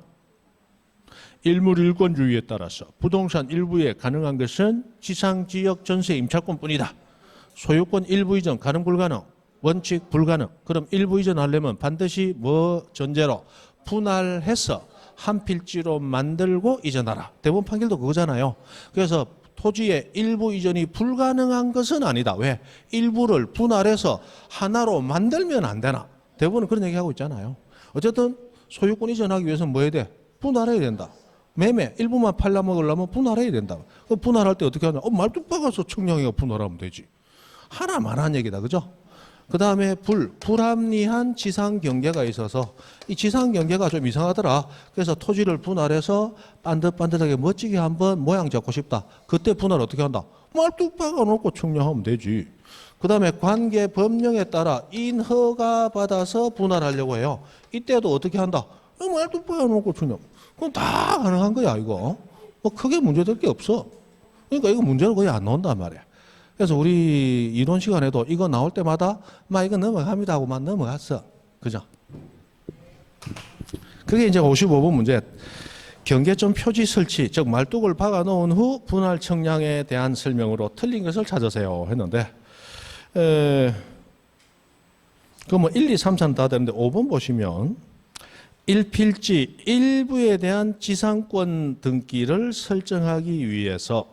일물일권주의에 따라서 부동산 일부에 가능한 것은 지상지역 전세 임차권뿐이다. 소유권 일부 이전 가능 불가능? 원칙 불가능. 그럼 일부 이전하려면 반드시 뭐 전제로? 분할해서 한 필지로 만들고 이전하라. 대법원 판결도 그거잖아요. 그래서 토지의 일부 이전이 불가능한 것은 아니다. 왜? 일부를 분할해서 하나로 만들면 안 되나? 대법원은 그런 얘기하고 있잖아요. 어쨌든 소유권 이전하기 위해서는 뭐 해야 돼? 분할해야 된다. 매매 일부만 팔려먹으려면 분할해야 된다. 그 분할할 때 어떻게 하냐? 말뚝 박아서 청량이가 분할하면 되지. 하나만 한 얘기다. 그죠? 그 다음에 불합리한 지상 경계가 있어서 이 지상 경계가 좀 이상하더라. 그래서 토지를 분할해서 반듯반듯하게 멋지게 한번 모양 잡고 싶다. 그때 분할 어떻게 한다? 말뚝 박아놓고 청량하면 되지. 그 다음에 관계 법령에 따라 인허가 받아서 분할하려고 해요. 이때도 어떻게 한다? 말뚝 박아놓고 청량. 그럼 다 가능한 거야 이거. 뭐 크게 문제될 게 없어. 그러니까 이거 문제는 거의 안 나온단 말이야. 그래서 우리 이론 시간에도 이거 나올 때마다 막 이거 넘어갑니다 하고만 넘어갔어. 그죠? 그게 이제 55번 문제. 경계점 표지 설치, 즉 말뚝을 박아 놓은 후 분할 청량에 대한 설명으로 틀린 것을 찾으세요 했는데 그 뭐 1, 2, 3, 4는 다 되는데 5번 보시면 1필지 일부에 대한 지상권 등기를 설정하기 위해서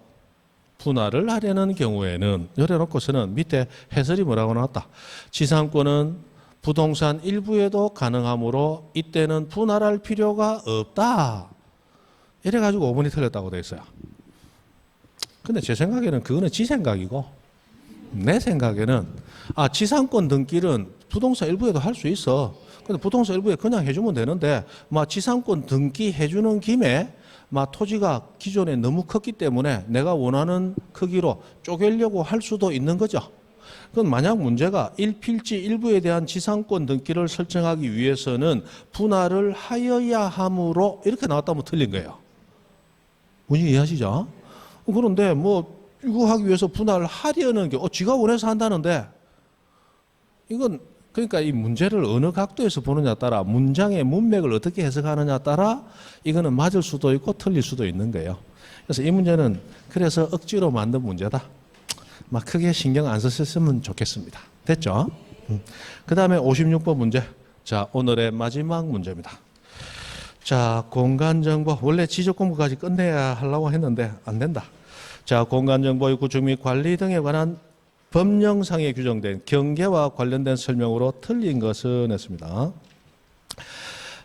분할을 하려는 경우에는 열어놓고서는 밑에 해설이 뭐라고 나왔다. 지상권은 부동산 일부에도 가능하므로 이때는 분할할 필요가 없다. 이래가지고 5번이 틀렸다고 돼 있어요. 근데 제 생각에는 그거는 지 생각이고 내 생각에는 지상권 등기는 부동산 일부에도 할 수 있어. 근데 부동산 일부에 그냥 해주면 되는데 지상권 등기 해주는 김에 토지가 기존에 너무 컸기 때문에 내가 원하는 크기로 쪼개려고 할 수도 있는 거죠. 그건 만약 문제가 1필지 일부에 대한 지상권 등기를 설정하기 위해서는 분할을 하여야 하므로 이렇게 나왔다면 틀린 거예요. 뭔지 이해하시죠? 그런데 이거 하기 위해서 분할을 하려는 게 지가 원해서 한다는데 이건 그러니까 이 문제를 어느 각도에서 보느냐에 따라 문장의 문맥을 어떻게 해석하느냐에 따라 이거는 맞을 수도 있고 틀릴 수도 있는 거예요. 그래서 이 문제는 그래서 억지로 만든 문제다. 크게 신경 안 쓰셨으면 좋겠습니다. 됐죠? 그 다음에 56번 문제. 자, 오늘의 마지막 문제입니다. 자, 공간정보. 원래 지적 공부까지 끝내야 하려고 했는데 안 된다. 자, 공간정보의 구축 및 관리 등에 관한 법령상에 규정된 경계와 관련된 설명으로 틀린 것은 했습니다.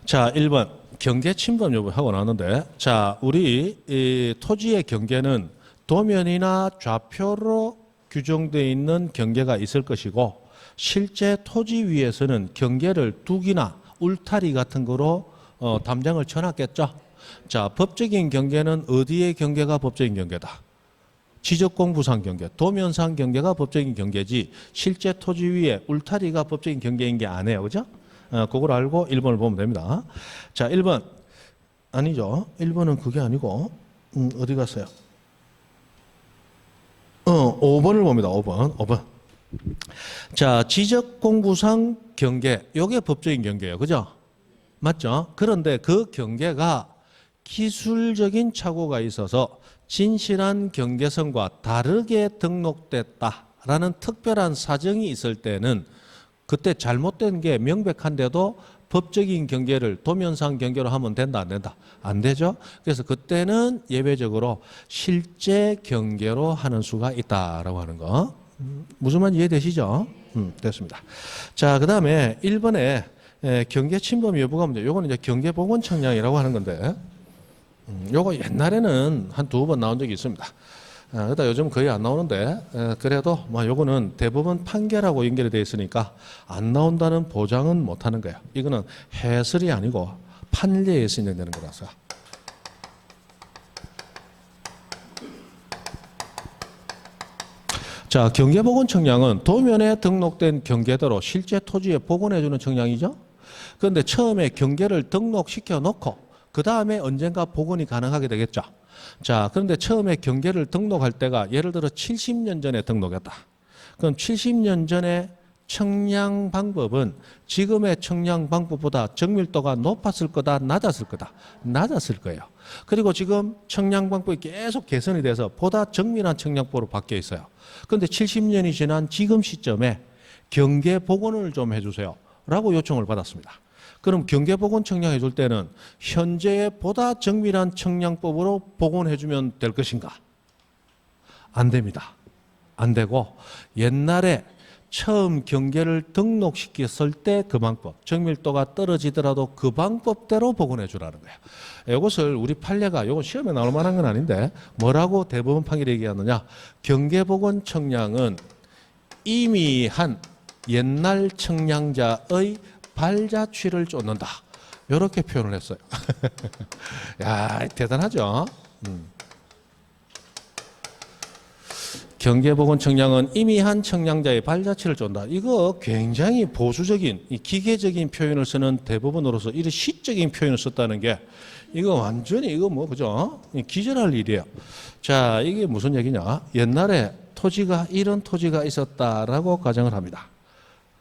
자, 1번 경계 침범 여부 하고 나왔는데 자, 우리 이 토지의 경계는 도면이나 좌표로 규정되어 있는 경계가 있을 것이고 실제 토지 위에서는 경계를 둑이나 울타리 같은 거로 담장을 쳐놨겠죠. 자, 법적인 경계는 어디의 경계가 법적인 경계다? 지적공부상 경계, 도면상 경계가 법적인 경계지 실제 토지 위에 울타리가 법적인 경계인 게 아니에요. 그죠? 그걸 알고 1번을 보면 됩니다. 자, 1번 아니죠. 1번은 그게 아니고 어디 갔어요? 5번을 봅니다. 5번. 자, 지적공부상 경계, 이게 법적인 경계예요. 그죠? 맞죠? 그런데 그 경계가 기술적인 착오가 있어서 진실한 경계선과 다르게 등록됐다라는 특별한 사정이 있을 때는 그때 잘못된 게 명백한데도 법적인 경계를 도면상 경계로 하면 된다, 안 된다? 안 되죠? 그래서 그때는 예외적으로 실제 경계로 하는 수가 있다라고 하는 거. 무슨 말인지 이해되시죠? 됐습니다. 자, 그 다음에 1번에 경계 침범 여부가 문제. 요거는 이제 경계보건청량이라고 하는 건데 요거 옛날에는 한 2번 나온 적이 있습니다. 그러다 요즘 거의 안 나오는데 그래도 요거는 대법원 판결하고 연결이 되어 있으니까 안 나온다는 보장은 못 하는 거예요. 이거는 해설이 아니고 판례에서 인정되는 거라서. 자, 경계보건청량은 도면에 등록된 경계대로 실제 토지에 복원해 주는 청량이죠. 그런데 처음에 경계를 등록시켜 놓고 그 다음에 언젠가 복원이 가능하게 되겠죠. 자, 그런데 처음에 경계를 등록할 때가 예를 들어 70년 전에 등록했다. 그럼 70년 전에 청량 방법은 지금의 청량 방법보다 정밀도가 높았을 거다, 낮았을 거다? 낮았을 거예요. 그리고 지금 청량 방법이 계속 개선이 돼서 보다 정밀한 청량법으로 바뀌어 있어요. 그런데 70년이 지난 지금 시점에 경계 복원을 좀 해주세요 라고 요청을 받았습니다. 그럼 경계 복원 청량해 줄 때는 현재의 보다 정밀한 청량법으로 복원해 주면 될 것인가? 안 됩니다. 안 되고 옛날에 처음 경계를 등록시켰을 때 그 방법, 정밀도가 떨어지더라도 그 방법대로 복원해 주라는 거예요. 이것을 우리 판례가, 이건 시험에 나올 만한 건 아닌데 뭐라고 대법원 판결이 얘기하느냐? 경계 복원 청량은 이미 한 옛날 청량자의 발자취를 쫓는다. 이렇게 표현을 했어요. 야, 대단하죠? 경계복원 청량은 이미 한 청량자의 발자취를 쫓는다. 이거 굉장히 보수적인, 기계적인 표현을 쓰는 대법원으로서 이런 시적인 표현을 썼다는 게 이거 완전히 이거 뭐 그죠? 기절할 일이에요. 자, 이게 무슨 얘기냐? 옛날에 토지가 이런 토지가 있었다라고 가정을 합니다.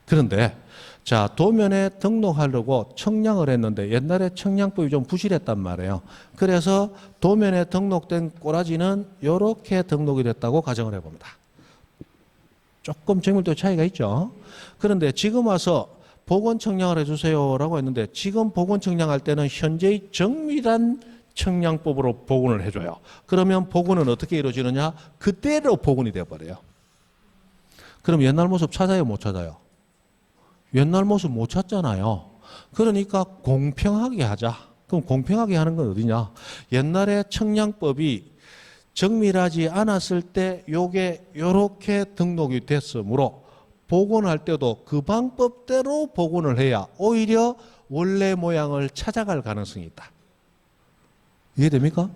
그런데 자, 도면에 등록하려고 청량을 했는데 옛날에 청량법이 좀 부실했단 말이에요. 그래서 도면에 등록된 꼬라지는 이렇게 등록이 됐다고 가정을 해봅니다. 조금 정밀도 차이가 있죠. 그런데 지금 와서 복원 청량을 해주세요라고 했는데 지금 복원 청량할 때는 현재의 정밀한 청량법으로 복원을 해줘요. 그러면 복원은 어떻게 이루어지느냐? 그대로 복원이 되어버려요. 그럼 옛날 모습 찾아요, 못 찾아요? 옛날 모습 못 찾잖아요. 그러니까 공평하게 하자. 그럼 공평하게 하는 건 어디냐? 옛날에 청량법이 정밀하지 않았을 때 요게 요렇게 등록이 됐으므로 복원할 때도 그 방법대로 복원을 해야 오히려 원래 모양을 찾아갈 가능성이 있다. 이해됩니까?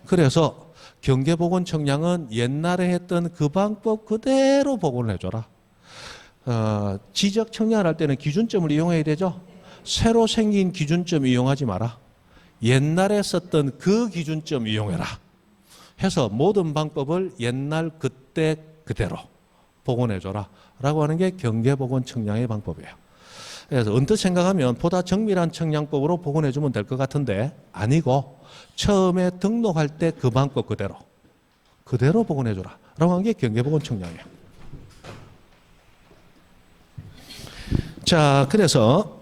그래서 경계복원 청량은 옛날에 했던 그 방법 그대로 복원을 해줘라. 지적 청량을 할 때는 기준점을 이용해야 되죠. 새로 생긴 기준점 이용하지 마라. 옛날에 썼던 그 기준점 이용해라. 해서 모든 방법을 옛날 그때 그대로 복원해줘라 라고 하는 게 경계복원 청량의 방법이에요. 그래서 언뜻 생각하면 보다 정밀한 청량법으로 복원해주면 될 것 같은데 아니고 처음에 등록할 때 그 방법 그대로 복원해줘라 라고 하는 게 경계복원 청량이에요. 자, 그래서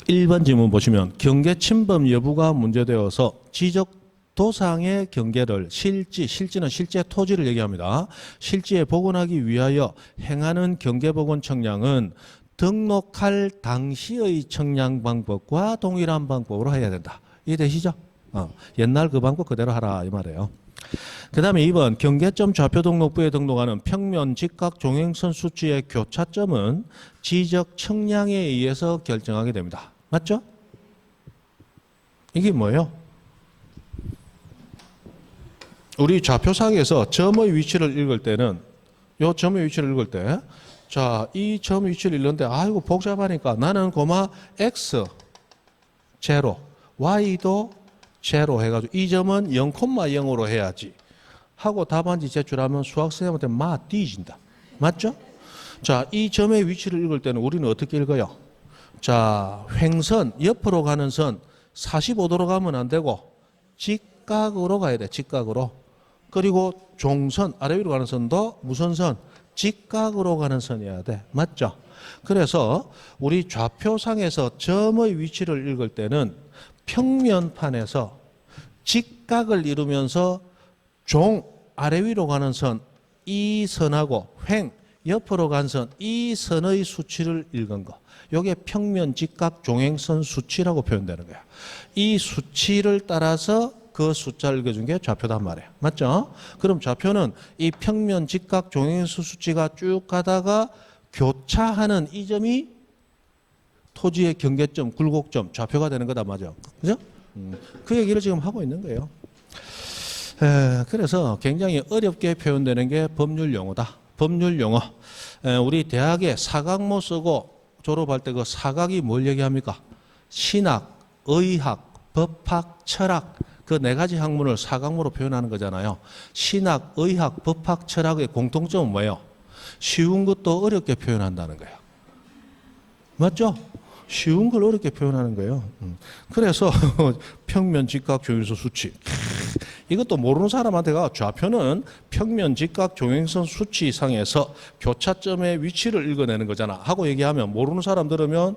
1번 질문 보시면 경계 침범 여부가 문제되어서 지적 도상의 경계를 실지는 실제 토지를 얘기합니다. 실지에 복원하기 위하여 행하는 경계복원 청량은 등록할 당시의 청량 방법과 동일한 방법으로 해야 된다. 이해되시죠? 옛날 그 방법 그대로 하라 이 말이에요. 그 다음에 2번 경계점 좌표 등록부에 등록하는 평면 직각 종횡선 수치의 교차점은 지적 청량에 의해서 결정하게 됩니다. 맞죠? 이게 뭐예요? 우리 좌표상에서 점의 위치를 읽을 때는 요 점의 위치를 읽을 때 자, 이 점 위치를 읽는데 아이고 복잡하니까 나는 고마 x 제로 y도 제로 해가지고 이 점은 0,0으로 해야지 하고 답안지 제출하면 수학선생님한테 막 뒤진다. 맞죠? 자, 이 점의 위치를 읽을 때는 우리는 어떻게 읽어요? 자, 횡선, 옆으로 가는 선 45도로 가면 안 되고 직각으로 가야 돼. 직각으로. 그리고 종선, 아래 위로 가는 선도 무슨 선? 직각으로 가는 선이어야 돼. 맞죠? 그래서 우리 좌표상에서 점의 위치를 읽을 때는 평면판에서 직각을 이루면서 종 아래 위로 가는 선 이 선하고 횡 옆으로 간 선 이 선의 수치를 읽은 거. 이게 평면 직각 종횡선 수치라고 표현되는 거야. 이 수치를 따라서 그 숫자를 읽어준 게 좌표단 말이에요. 맞죠? 그럼 좌표는 이 평면 직각 종횡선 수치가 쭉 가다가 교차하는 이 점이 토지의 경계점, 굴곡점, 좌표가 되는 거다. 맞죠? 그죠? 그 얘기를 지금 하고 있는 거예요. 그래서 굉장히 어렵게 표현되는 게 법률 용어다. 법률 용어. 우리 대학에 사각모 쓰고 졸업할 때 그 사각이 뭘 얘기합니까? 신학, 의학, 법학, 철학 그 네 가지 학문을 사강으로 표현하는 거잖아요. 신학, 의학, 법학, 철학의 공통점은 뭐예요? 쉬운 것도 어렵게 표현한다는 거예요. 맞죠? 쉬운 걸 어렵게 표현하는 거예요. 그래서 평면, 직각, 조형선, 수치. 이것도 모르는 사람한테가 좌표는 평면, 직각, 조형선, 수치상에서 교차점의 위치를 읽어내는 거잖아 하고 얘기하면 모르는 사람 들으면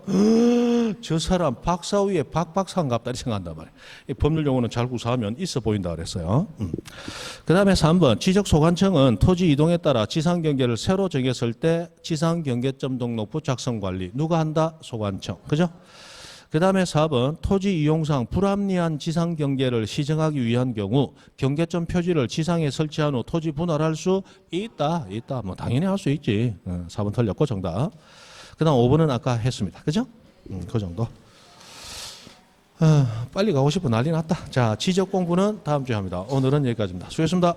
저 사람 박사 위에 박박사인갑다 이렇게 생각한단 말이에요. 이 법률 용어는 잘 구사하면 있어 보인다 그랬어요. 그 다음에 3번 지적소관청은 토지 이동에 따라 지상경계를 새로 정했을 때 지상경계점 등록부 작성관리 누가 한다? 소관청. 그죠? 그 다음에 4번 토지 이용상 불합리한 지상 경계를 시정하기 위한 경우 경계점 표지를 지상에 설치한 후 토지 분할할 수 있다. 뭐 당연히 할 수 있지. 4번 틀렸고 정답. 그 다음 5번은 아까 했습니다. 그죠? 그 정도. 빨리 가고 싶어 난리 났다. 자, 지적 공부는 다음 주에 합니다. 오늘은 여기까지입니다. 수고했습니다.